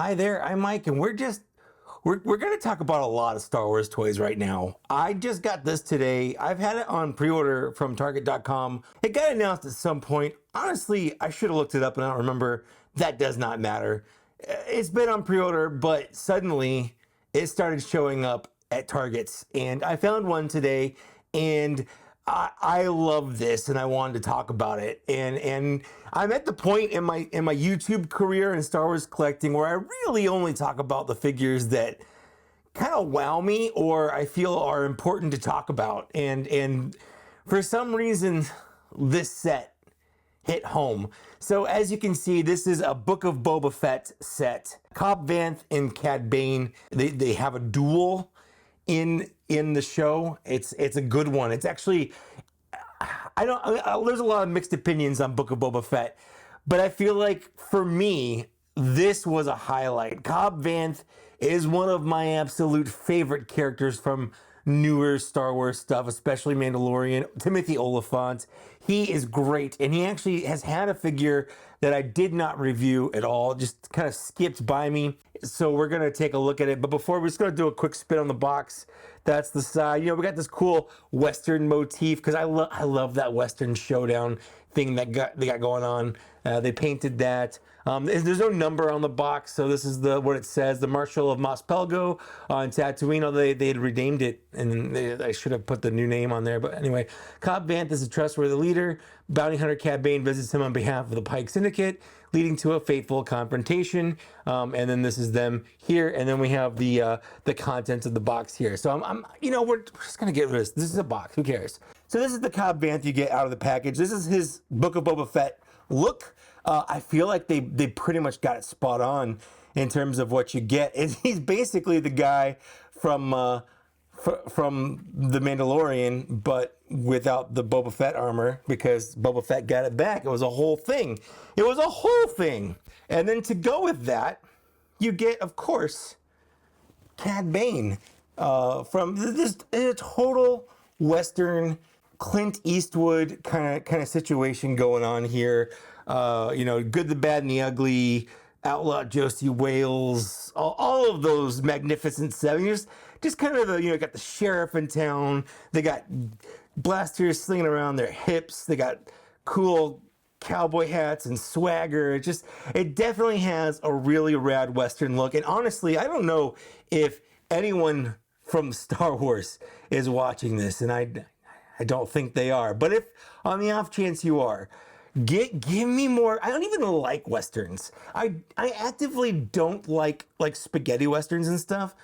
Hi there, I'm Mike, and we're going to talk about a lot of Star Wars toys right now. I just got this today. I've had it on pre-order from Target.com. It got announced at some point. Honestly, I should have looked it up and I don't remember. That does not matter. It's been on pre-order, but suddenly it started showing up at Targets, and I found one today, and I love this, and I wanted to talk about it. And I'm at the point in my YouTube career in Star Wars collecting where I really only talk about the figures that kind of wow me or I feel are important to talk about. And for some reason, this set hit home. So as you can see, this is a Book of Boba Fett set. Cobb Vanth and Cad Bane, they have a duel in the show. It's a good one. It's actually, there's a lot of mixed opinions on Book of Boba Fett, but I feel like for me, this was a highlight. Cobb Vanth is one of my absolute favorite characters from newer Star Wars stuff, especially Mandalorian. Timothy Oliphant, he is great, and he actually has had a figure that I did not review at all, just kind of skipped by me. So we're gonna take a look at it, but before, we're just gonna do a quick spin on the box. That's the side. You know, we got this cool Western motif because I love that Western showdown thing they got going on. They painted that. There's no number on the box, so this is what it says: the Marshal of Mos Pelgo on Tatooine. Although they had renamed it, and I should have put the new name on there. But anyway, Cobb Vanth is a trustworthy leader. Bounty hunter Cad Bane visits him on behalf of the Pike Syndicate, leading to a fateful confrontation. And then this is them here, and then we have the contents of the box here. So we're just gonna get rid of this. This is a box. Who cares? So this is the Cobb Vanth you get out of the package. This is his Book of Boba Fett look. I feel like they pretty much got it spot on in terms of what you get. He's basically the guy from the Mandalorian, but without the Boba Fett armor, because Boba Fett got it back. It was a whole thing. It was a whole thing. And then to go with that, you get, of course, Cad Bane from this total Western Clint Eastwood kind of situation going on here. Good, the Bad, and the Ugly, Outlaw Josie Wales, all of those magnificent seven. Just kind of got the sheriff in town. They got blasters slinging around their hips. They got cool cowboy hats and swagger. It definitely has a really rad Western look. And honestly, I don't know if anyone from Star Wars is watching this, and I don't think they are. But if on the off chance you are, give me more. I don't even like Westerns. I actively don't like spaghetti Westerns and stuff.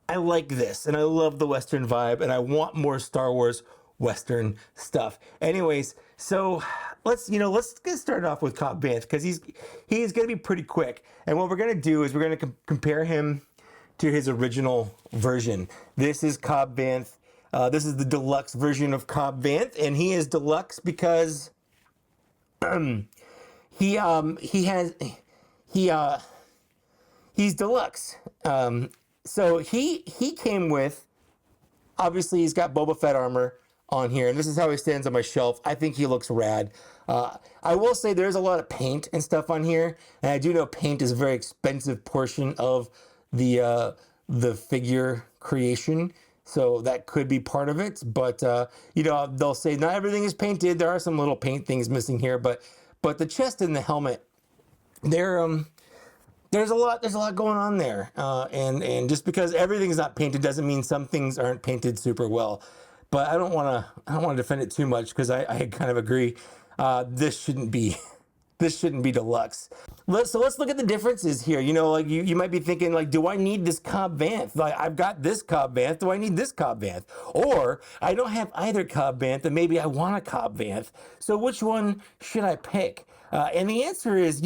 I like this, and I love the Western vibe, and I want more Star Wars Western stuff. Anyways, so let's get started off with Cobb Vanth, because he's gonna be pretty quick. And what we're gonna do is we're gonna compare him to his original version. This is Cobb Vanth. This is the deluxe version of Cobb Vanth, and he is deluxe because he's deluxe. So he came with, obviously he's got Boba Fett armor on here, and this is how he stands on my shelf. I think he looks rad. I will say there's a lot of paint and stuff on here, and I do know paint is a very expensive portion of the figure creation. So that could be part of it, but they'll say not everything is painted. There are some little paint things missing here, but the chest and the helmet, there's a lot going on there, and just because everything's not painted doesn't mean some things aren't painted super well. But I don't want to defend it too much, because I kind of agree. This shouldn't be deluxe. Let's look at the differences here. You might be thinking, do I need this Cobb Vanth? I've got this Cobb Vanth. Do I need this Cobb Vanth? Or I don't have either Cobb Vanth, and maybe I want a Cobb Vanth. So which one should I pick? And the answer is,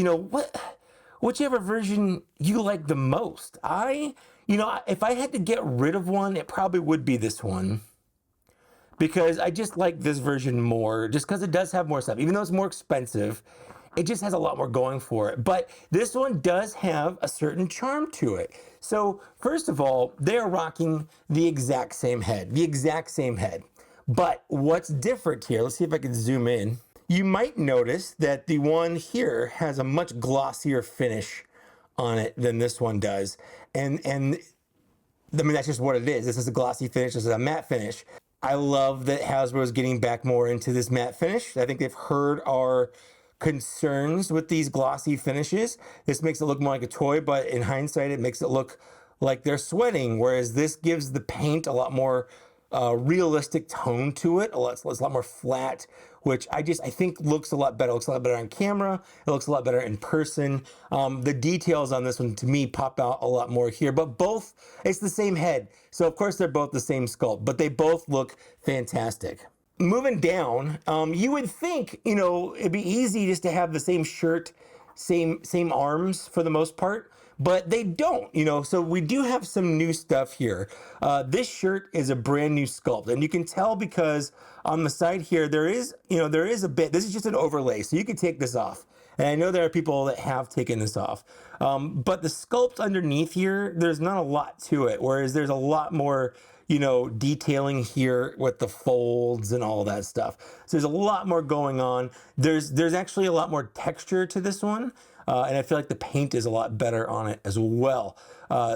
whichever version you like the most. If I had to get rid of one, it probably would be this one, because I just like this version more, just because it does have more stuff. Even though it's more expensive, it just has a lot more going for it. But this one does have a certain charm to it. So first of all, they're rocking the exact same head. But what's different here, let's see if I can zoom in. You might notice that the one here has a much glossier finish on it than this one does. And I mean, that's just what it is. This is a glossy finish. This is a matte finish. I love that Hasbro is getting back more into this matte finish. I think they've heard our concerns with these glossy finishes. This makes it look more like a toy, but in hindsight, it makes it look like they're sweating, whereas this gives the paint a lot more realistic tone to it. It's a lot more flat, which I think looks a lot better. It looks a lot better on camera. It looks a lot better in person. The details on this one, to me, pop out a lot more here, but both, it's the same head. So of course they're both the same sculpt, but they both look fantastic. Moving down, you would think, you know, it'd be easy just to have the same shirt, same arms for the most part, but they don't, you know, so we do have some new stuff here. This shirt is a brand new sculpt, and you can tell because on the side here, there is a bit, this is just an overlay, so you can take this off. And I know there are people that have taken this off, but the sculpt underneath here, there's not a lot to it, whereas there's a lot more, you know, detailing here with the folds and all that stuff. So there's a lot more going on. There's actually a lot more texture to this one. And I feel like the paint is a lot better on it as well.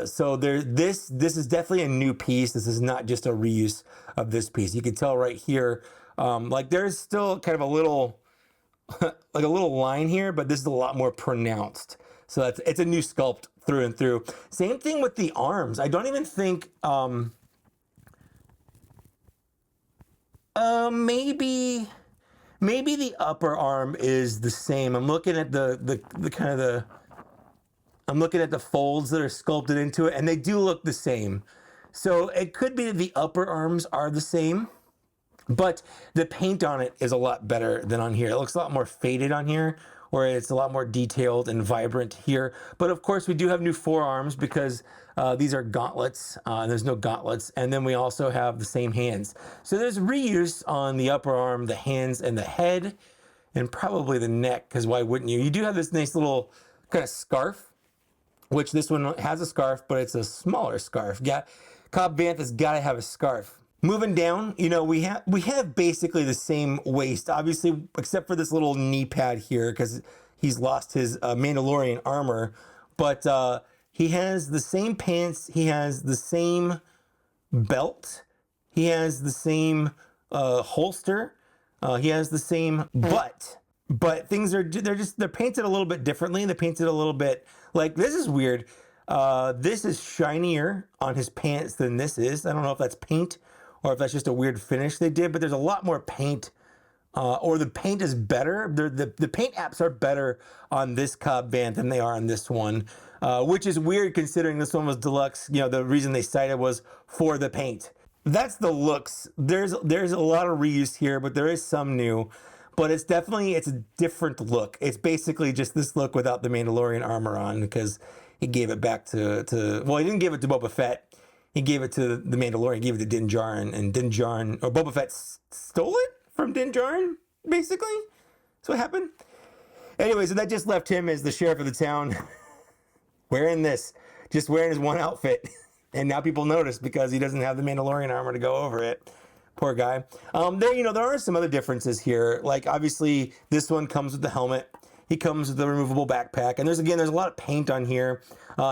So this is definitely a new piece. This is not just a reuse of this piece. You can tell right here, like there's still kind of a little, like a little line here, but this is a lot more pronounced. So it's a new sculpt through and through. Same thing with the arms. I don't even think, maybe the upper arm is the same. I'm looking at I'm looking at the folds that are sculpted into it, and they do look the same. So it could be that the upper arms are the same, but the paint on it is a lot better than on here. It looks a lot more faded on here, where it's a lot more detailed and vibrant here. But of course, we do have new forearms because these are gauntlets, and there's no gauntlets. And then we also have the same hands. So there's reuse on the upper arm, the hands, and the head, and probably the neck, because why wouldn't you? You do have this nice little kind of scarf, which this one has a scarf, but it's a smaller scarf. Yeah, Cobb Vanth has got to have a scarf. Moving down, you know, we have basically the same waist, obviously, except for this little knee pad here, because he's lost his Mandalorian armor. But he has the same pants, he has the same belt, he has the same holster, he has the same butt. But things they're painted a little bit differently. They're painted a little bit like, this is weird. This is shinier on his pants than this is. I don't know if that's paint or if that's just a weird finish they did, but there's a lot more paint, or the paint is better. The paint apps are better on this Cobb Vanth than they are on this one, which is weird considering this one was deluxe. You know, the reason they cited was for the paint. That's the looks. There's a lot of reuse here, but there is some new. But it's a different look. It's basically just this look without the Mandalorian armor on, because he gave it back well, he didn't give it to Boba Fett. He gave it to the Mandalorian, he gave it to Din Djarin, and Din Djarin, or Boba Fett stole it from Din Djarin, basically. That's what happened. Anyway, so that just left him as the sheriff of the town, wearing just wearing his one outfit. And now people notice because he doesn't have the Mandalorian armor to go over it. Poor guy. There are some other differences here. Like, obviously, this one comes with the helmet. He comes with the removable backpack. And there's a lot of paint on here.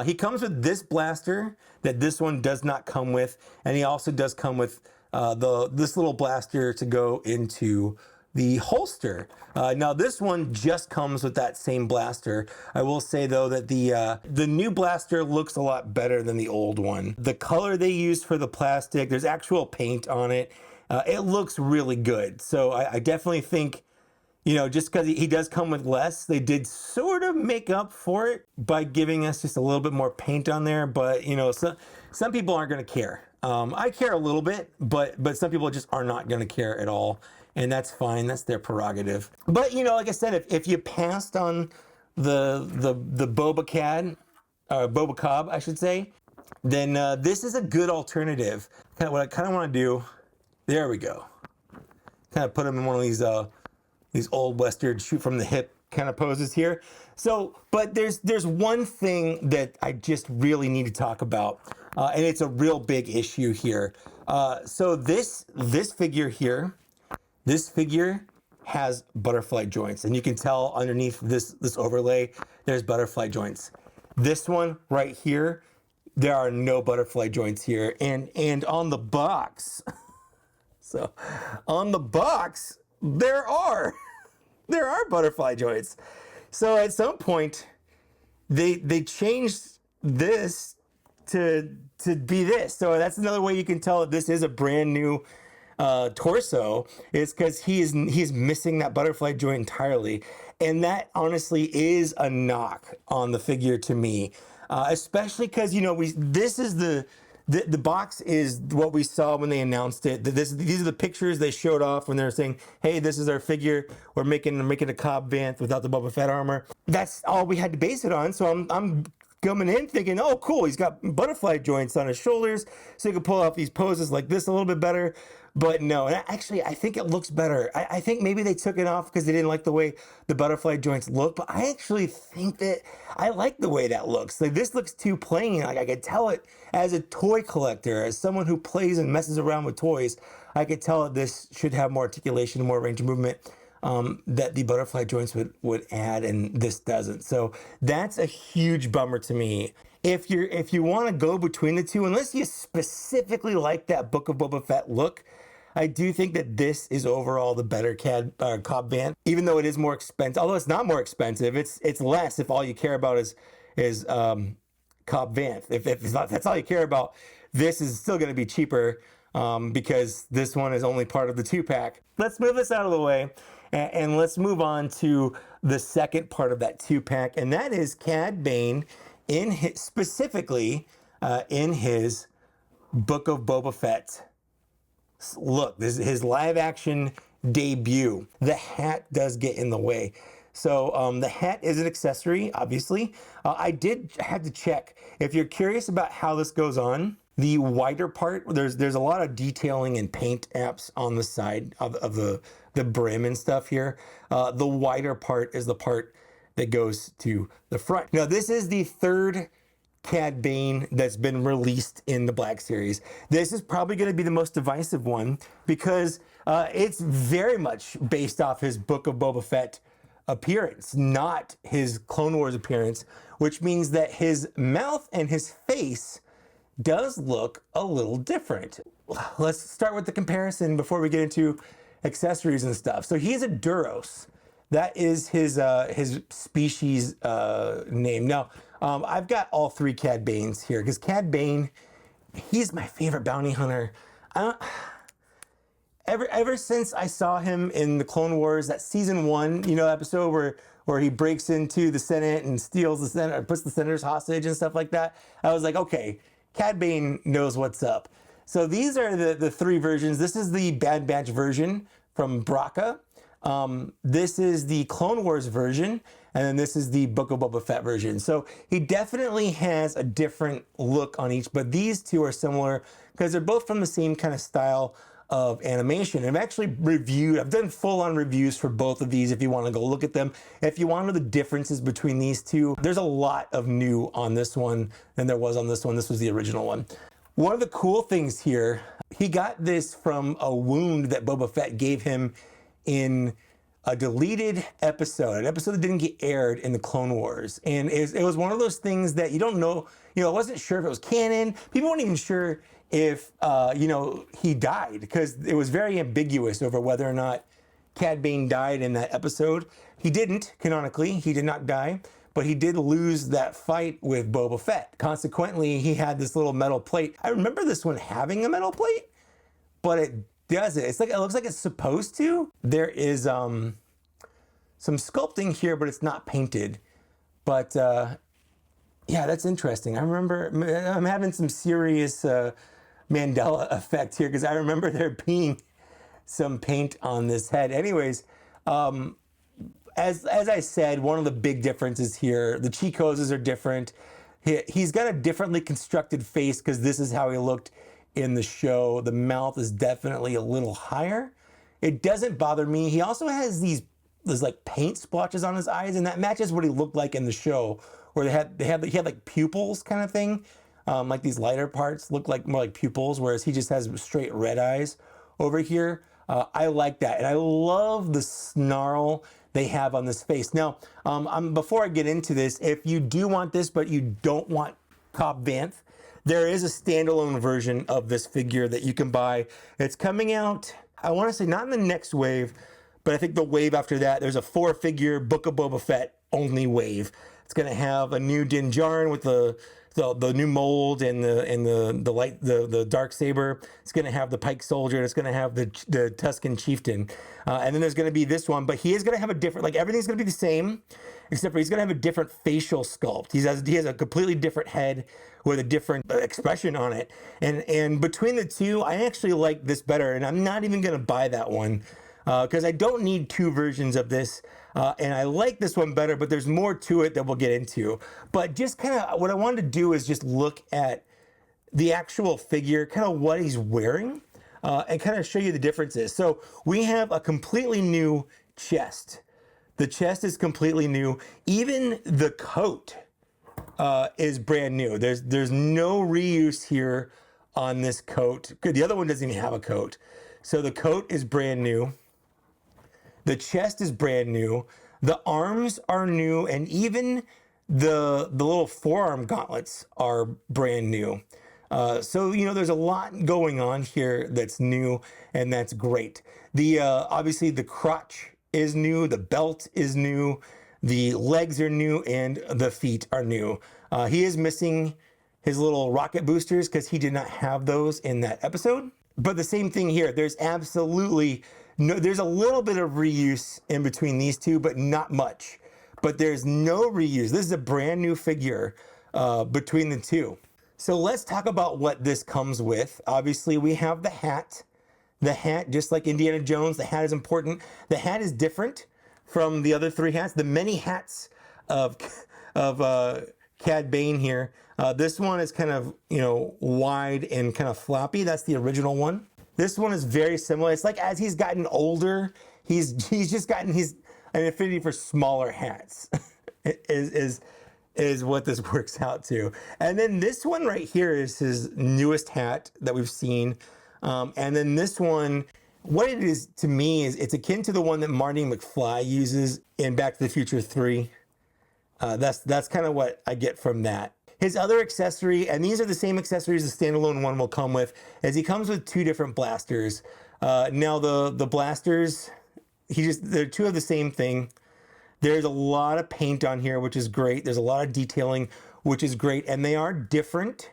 He comes with this blaster that this one does not come with. And he also does come with this little blaster to go into the holster. Now, this one just comes with that same blaster. I will say, though, that the new blaster looks a lot better than the old one. The color they used for the plastic, there's actual paint on it. It looks really good. So I definitely think, you know, just because he does come with less, they did sort of make up for it by giving us just a little bit more paint on there. But, you know, some people aren't going to care. I care a little bit, but some people just are not going to care at all. And that's fine. That's their prerogative. But, you know, like I said, if you passed on the Boba Cobb, I should say, then this is a good alternative. What I kind of want to do, there we go. Kind of put him in one of these old Western shoot from the hip kind of poses here. So, but there's one thing that I just really need to talk about, and it's a real big issue here. So this figure here, this figure has butterfly joints, and you can tell underneath this overlay, there's butterfly joints. This one right here, there are no butterfly joints here. And on the box, so on the box, there are butterfly joints. So at some point, they changed this to be this. So that's another way you can tell that this is a brand new torso, is because he's missing that butterfly joint entirely. And that honestly is a knock on the figure to me, especially because, you know, this is the box is what we saw when they announced it. These are the pictures they showed off when they were saying, hey, this is our figure. We're making a Cobb Vanth without the Boba Fett armor. That's all we had to base it on. So I'm coming in thinking, oh, cool, he's got butterfly joints on his shoulders, so he can pull off these poses like this a little bit better. But no, and actually, I think it looks better. I think maybe they took it off because they didn't like the way the butterfly joints look, but I actually think that I like the way that looks. Like, this looks too plain. Like, I could tell it as a toy collector, as someone who plays and messes around with toys, I could tell that this should have more articulation, more range of movement, that the butterfly joints would add, and this doesn't. So that's a huge bummer to me. If you want to go between the two, unless you specifically like that Book of Boba Fett look, I do think that this is overall the better Cobb Vanth, even though it is more expensive. Although it's not more expensive, it's less if all you care about is Cobb Vanth. If that's all you care about, this is still going to be cheaper because this one is only part of the 2-pack. Let's move this out of the way and let's move on to the second part of that 2-pack, and that is Cad Bane specifically in his Book of Boba Fett look. This is his live action debut. The hat does get in the way. So the hat is an accessory, obviously. I did have to check. If you're curious about how this goes on, the wider part, there's a lot of detailing and paint apps on the side of the brim and stuff here. The wider part is the part that goes to the front. Now, this is the third Cad Bane that's been released in the Black Series. This is probably going to be the most divisive one because it's very much based off his Book of Boba Fett appearance, not his Clone Wars appearance, which means that his mouth and his face does look a little different. Let's start with the comparison before we get into accessories and stuff. So he's a Duros. That is his species name. Now, I've got all three Cad Banes here because Cad Bane, he's my favorite bounty hunter. Ever since I saw him in the Clone Wars, that season 1, episode where he breaks into the Senate and steals the Senate, or puts the senators hostage and stuff like that, I was like, okay, Cad Bane knows what's up. So these are the three versions. This is the Bad Batch version from Braca. This is the Clone Wars version, and then this is the Book of Boba Fett version. So he definitely has a different look on each, but these two are similar because they're both from the same kind of style of animation. I've done full-on reviews for both of these if you want to go look at them. If you want to know the differences between these two, there's a lot of new on this one than there was on this one. This was the original one. One of the cool things here, he got this from a wound that Boba Fett gave him in a deleted episode, an episode that didn't get aired in the Clone Wars. And it was one of those things that you don't know, I wasn't sure if it was canon. People weren't even sure if, he died, because it was very ambiguous over whether or not Cad Bane died in that episode. He didn't, canonically, he did not die, but he did lose that fight with Boba Fett. Consequently, he had this little metal plate. I remember this one having a metal plate, but it doesn't. It looks like it's supposed to. There is some sculpting here, but it's not painted. But yeah, that's interesting. I remember I'm having some serious Mandela effect here because I remember there being some paint on this head. Anyways, as I said, one of the big differences here, the cheek hoses are different. He's got a differently constructed face because this is how he looked in the show. The mouth is definitely a little higher. It doesn't bother me. He also has these like paint splotches on his eyes, and that matches what he looked like in the show, where he had like pupils kind of thing. Like these lighter parts look like more like pupils, whereas he just has straight red eyes over here. I like that, and I love the snarl they have on this face. Now, before I get into this, if you do want this, but you don't want Cobb Vanth, there is a standalone version of this figure that you can buy. It's coming out, I want to say not in the next wave, but I think the wave after that. There's a 4-figure Book of Boba Fett only wave. It's going to have a new Din Djarin with the new mold and the dark saber. It's going to have the Pike Soldier. And it's going to have the Tusken Chieftain, and then there's going to be this one. But he is going to have a different, like everything's going to be the same, except for he's going to have a different facial sculpt. He has a completely different head with a different expression on it. And between the two, I actually like this better. And I'm not even going to buy that one because I don't need 2 versions of this. And I like this one better, but there's more to it that we'll get into. But just kind of what I wanted to do is just look at the actual figure, kind of what he's wearing, and kind of show you the differences. So we have a completely new chest. The chest is completely new. Even the coat is brand new. There's no reuse here on this coat. Good, the other one doesn't even have a coat. So the coat is brand new. The chest is brand new. The arms are new, and even the little forearm gauntlets are brand new. So you know, there's a lot going on here that's new, and that's great. The obviously the crotch is new, the belt is new, the legs are new, and the feet are new. He is missing his little rocket boosters because he did not have those in that episode. But the same thing here. There's absolutely no, there's a little bit of reuse in between these two, but not much. But there's no reuse. This is a brand new figure between the two. So let's talk about what this comes with. Obviously, we have the hat. The hat, just like Indiana Jones, the hat is important. The hat is different from the other 3 hats. The many hats of Cad Bane here. This one is kind of, you know, wide and kind of floppy. That's the original one. This one is very similar. It's like as he's gotten older, he's just gotten an affinity for smaller hats. is what this works out to. And then this one right here is his newest hat that we've seen. And then this one, what it is to me is it's akin to the one that Marty McFly uses in Back to the Future 3. That's kind of what I get from that. His other accessory, and these are the same accessories the standalone one will come with, is he comes with 2 different blasters. Now the blasters, they're 2 of the same thing. There's a lot of paint on here, which is great. There's a lot of detailing, which is great. And they are different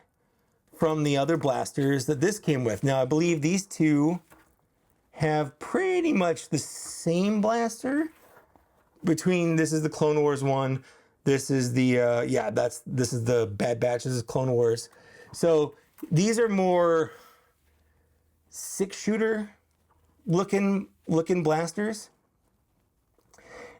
from the other blasters that this came with. Now, I believe these 2 have pretty much the same blaster between, this is the Clone Wars one. This is the, this is the Bad Batch. This is Clone Wars. So these are more 6-shooter looking blasters.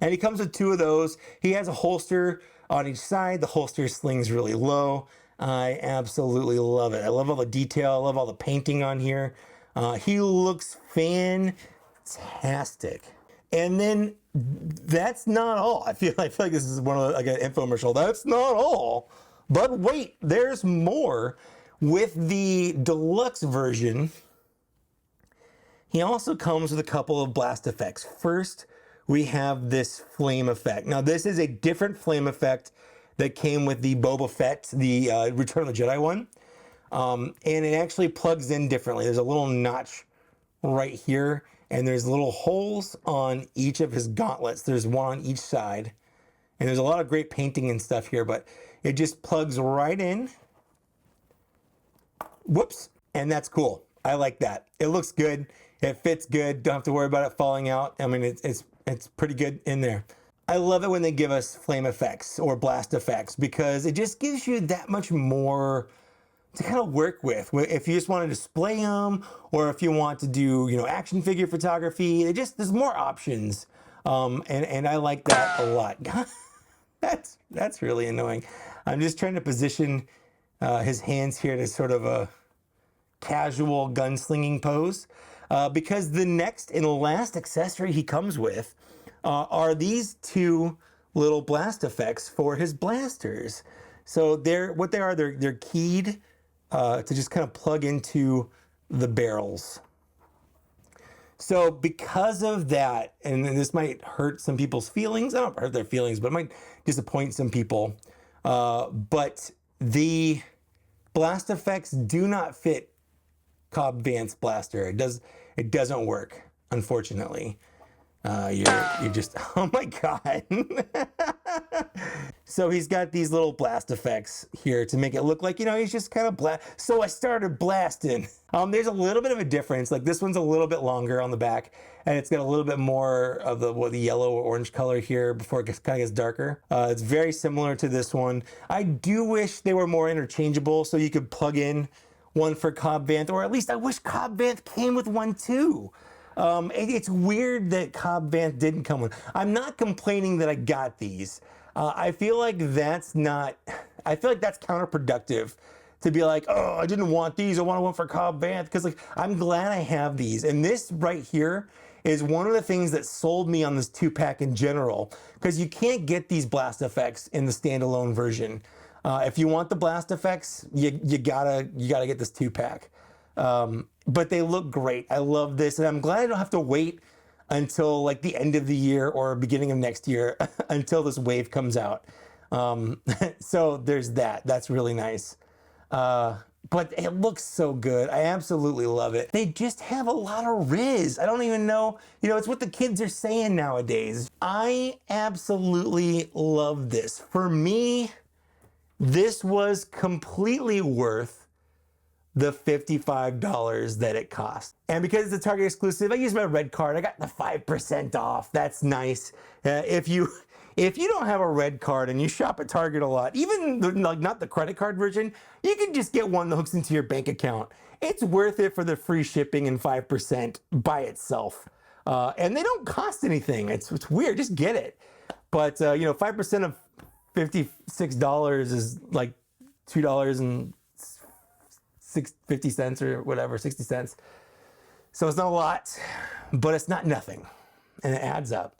And he comes with 2 of those. He has a holster on each side. The holster slings really low. I absolutely love it. I love all the detail. I love all the painting on here. He looks fantastic. And then that's not all. I feel like this is one of like an infomercial. That's not all. But wait, there's more. With the deluxe version, he also comes with a couple of blast effects. First, we have this flame effect. Now, this is a different flame effect that came with the Boba Fett, the Return of the Jedi one. And it actually plugs in differently. There's a little notch right here, and there's little holes on each of his gauntlets. There's one on each side. And there's a lot of great painting and stuff here, but it just plugs right in. Whoops. And that's cool. I like that. It looks good. It fits good. Don't have to worry about it falling out. I mean, it's pretty good in there. I love it when they give us flame effects or blast effects because it just gives you that much more to kind of work with. If you just want to display them, or if you want to do, you know, action figure photography, there's more options. And I like that a lot. That's really annoying. I'm just trying to position his hands here to sort of a casual gunslinging pose. Because the next and last accessory he comes with are these 2 little blast effects for his blasters. So they're keyed to just kind of plug into the barrels. So because of that, and this might hurt some people's feelings, I don't hurt their feelings, but it might disappoint some people. But the blast effects do not fit Cobb Vanth's blaster. It doesn't work, unfortunately. You're just, oh my God. So he's got these little blast effects here to make it look like, he's just kind of blast. So I started blasting. There's a little bit of a difference. Like this one's a little bit longer on the back, and it's got a little bit more of the yellow or orange color here before it kind of gets darker. It's very similar to this one. I do wish they were more interchangeable so you could plug in one for Cobb Vanth, or at least I wish Cobb Vanth came with one too. It's weird that Cobb Vanth didn't come with. I'm not complaining that I got these. I feel like that's counterproductive to be like, oh, I didn't want these. I want one for Cobb Vanth, because like I'm glad I have these. And this right here is one of the things that sold me on this 2-pack in general, because you can't get these blast effects in the standalone version. If you want the blast effects, you gotta get this 2-pack. But they look great. I love this, and I'm glad I don't have to wait until like the end of the year or beginning of next year until this wave comes out. So there's that. That's really nice. But it looks so good. I absolutely love it. They just have a lot of Riz. I don't even know, it's what the kids are saying nowadays. I absolutely love this. For me, this was completely worth the $55 that it cost. And because it's a Target exclusive, I use my red card. I got the 5% off. That's nice. If you don't have a red card and you shop at Target a lot, even not the credit card version, you can just get one that hooks into your bank account. It's worth it for the free shipping and 5% by itself. And they don't cost anything. It's weird. Just get it. But 5% of $56 is like $2.50 or whatever, 60 cents. So it's not a lot, but it's not nothing, and it adds up.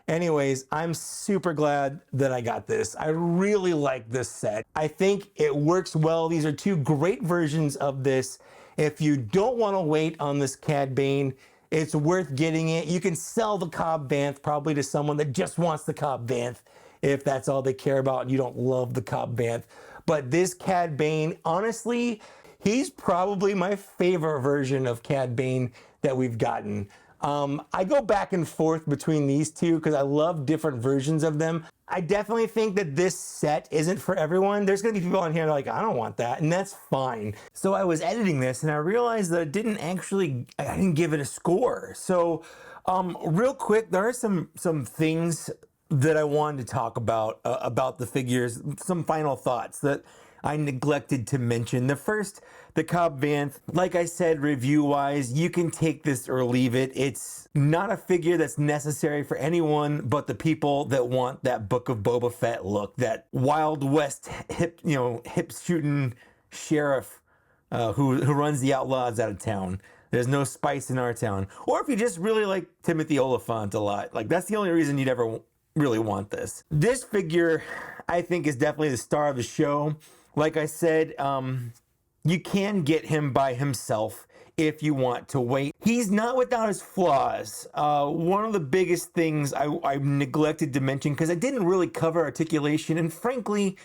Anyways, I'm super glad that I got this. I really like this set. I think it works well. These are two great versions of this. If you don't want to wait on this Cad Bane, it's worth getting it. You can sell the Cobb Vanth probably to someone that just wants the Cobb Vanth, if that's all they care about and you don't love the Cobb Vanth. But this Cad Bane, honestly, he's probably my favorite version of Cad Bane that we've gotten. I go back and forth between these two because I love different versions of them. I definitely think that this set isn't for everyone. There's gonna be people on here that are like, I don't want that, and that's fine. So I was editing this and I realized that I didn't give it a score. So real quick, there are some things that I wanted to talk about the figures, some final thoughts that I neglected to mention. The first, the Cobb Vanth, like I said, review-wise, you can take this or leave it. It's not a figure that's necessary for anyone but the people that want that Book of Boba Fett look, that Wild West hip-shooting sheriff who runs the outlaws out of town. There's no spice in our town. Or if you just really like Timothy Oliphant a lot, like that's the only reason you'd ever really want this. This figure, I think, is definitely the star of the show. Like I said, you can get him by himself if you want to wait. He's not without his flaws. One of the biggest things I neglected to mention, because I didn't really cover articulation, and frankly,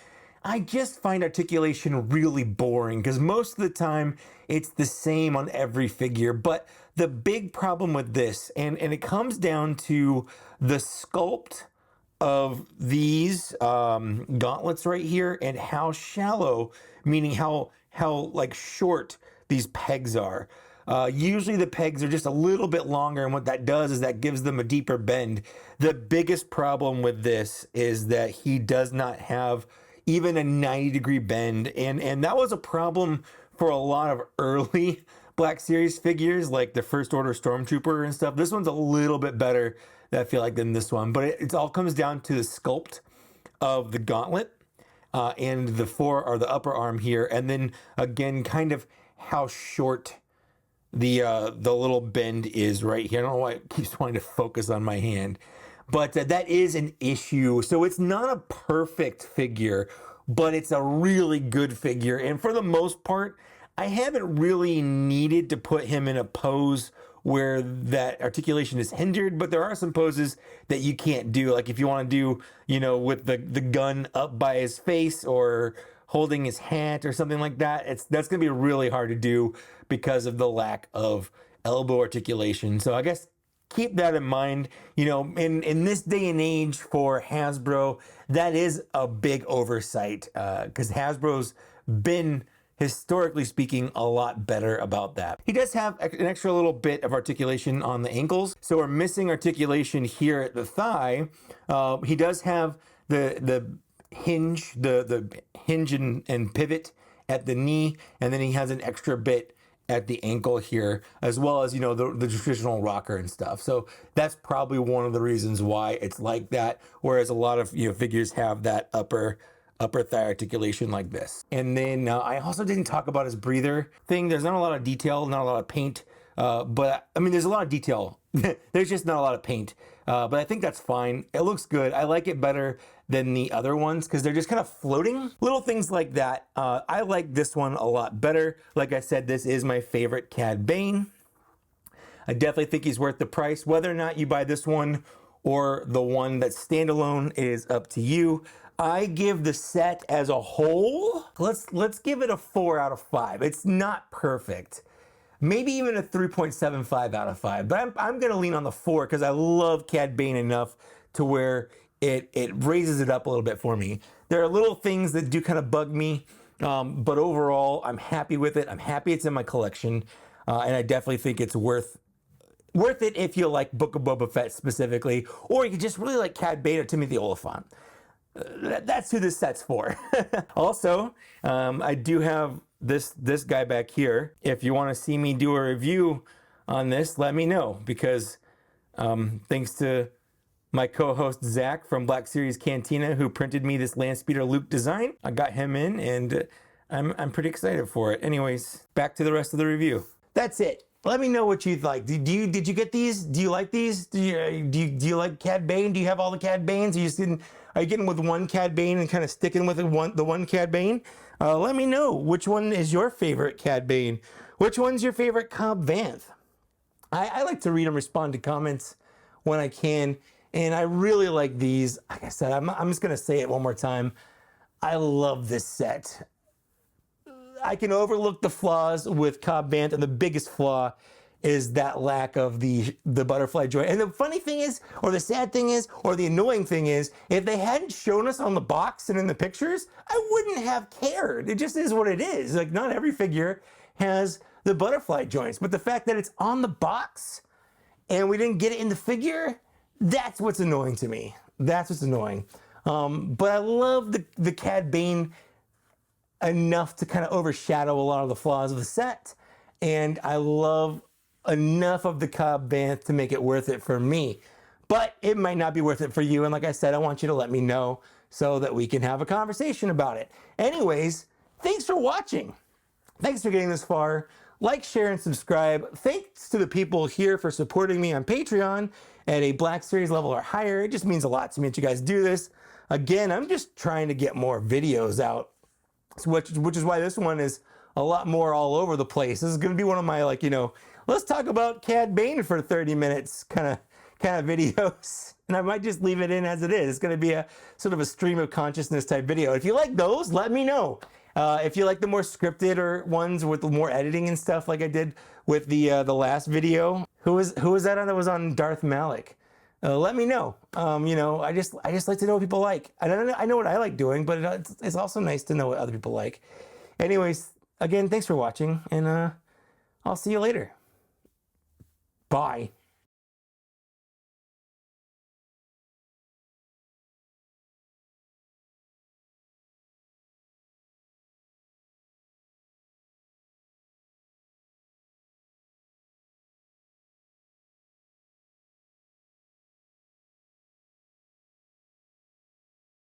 I just find articulation really boring, because most of the time it's the same on every figure. But the big problem with this, and it comes down to the sculpt of these gauntlets right here, and how shallow, meaning how like short these pegs are. Usually the pegs are just a little bit longer, and what that does is that gives them a deeper bend. The biggest problem with this is that he does not have even a 90-degree bend, and that was a problem for a lot of early Black Series figures, like the First Order Stormtrooper and stuff. This one's a little bit better, I feel like, than this one, but it all comes down to the sculpt of the gauntlet and the upper arm here, and then again kind of how short the little bend is right here. I don't know why it keeps wanting to focus on my hand, but that is an issue. So it's not a perfect figure, but it's a really good figure, and for the most part I haven't really needed to put him in a pose where that articulation is hindered, but there are some poses that you can't do. Like if you want to do, you know, with the gun up by his face or holding his hat or something like that, that's going to be really hard to do because of the lack of elbow articulation. So I guess keep that in mind. You know, in this day and age for Hasbro, that is a big oversight, because Hasbro's been, historically speaking, a lot better about that. He does have an extra little bit of articulation on the ankles, so we're missing articulation here at the thigh. He does have the hinge, the hinge and pivot at the knee, and then he has an extra bit at the ankle here, as well as, you know, the traditional rocker and stuff. So that's probably one of the reasons why it's like that, whereas a lot of, you know, figures have that upper thigh articulation like this. And then I also didn't talk about his breather thing. There's not a lot of detail, not a lot of paint, but I mean, there's a lot of detail. There's just not a lot of paint, but I think that's fine. It looks good. I like it better than the other ones because they're just kind of floating. Little things like that. I like this one a lot better. Like I said, this is my favorite Cad Bane. I definitely think he's worth the price. Whether or not you buy this one or the one that's standalone is up to you. I give the set as a whole, let's give it a 4 out of 5. It's not perfect. Maybe even a 3.75 out of 5, but I'm gonna lean on the 4 because I love Cad Bane enough to where it raises it up a little bit for me. There are little things that do kind of bug me, but overall, I'm happy with it. I'm happy it's in my collection, and I definitely think it's worth it if you like Book of Boba Fett specifically, or you just really like Cad Bane or Timothy Oliphant. That's who this set's for. Also, I do have this guy back here. If you want to see me do a review on this, let me know, because thanks to my co-host Zach from Black Series Cantina, who printed me this Landspeeder Luke design, I got him in, and I'm pretty excited for it. Anyways, back to the rest of the review. That's it. Let me know what you like. Did you get these? Do you like these? Do you like Cad Bane? Do you have all the Cad Banes? Are you getting with one Cad Bane and kind of sticking with the one Cad Bane? Let me know which one is your favorite Cad Bane. Which one's your favorite Cobb Vanth? I like to read and respond to comments when I can, and I really like these. Like I said, I'm just gonna say it one more time. I love this set. I can overlook the flaws with Cobb Vanth, and the biggest flaw is that lack of the butterfly joint. And the funny thing is, or the sad thing is, or the annoying thing is, if they hadn't shown us on the box and in the pictures, I wouldn't have cared. It just is what it is. Like, not every figure has the butterfly joints, but the fact that it's on the box and we didn't get it in the figure, that's what's annoying to me. That's what's annoying. But I love the Cad Bane enough to kind of overshadow a lot of the flaws of the set, and I love enough of the Cobb Vanth to make it worth it for me. But it might not be worth it for you, and like I said, I want you to let me know so that we can have a conversation about it. Anyways, thanks for watching. Thanks for getting this far. Like, share, and subscribe. Thanks to the people here for supporting me on Patreon at a Black Series level or higher. It just means a lot to me that you guys do this. Again, I'm just trying to get more videos out, which is why this one is a lot more all over the place. This is going to be one of my, like, you know, let's talk about Cad Bane for 30 minutes kind of videos. And I might just leave it in as it is. It's going to be a sort of a stream of consciousness type video. If you like those, let me know. If you like the more scripted or ones with more editing and stuff, like I did with the last video. Who was that on? That was on Darth Malik. Let me know. You know, I just like to know what people like. I know what I like doing, but it's also nice to know what other people like. Anyways, again, thanks for watching, and I'll see you later. Bye.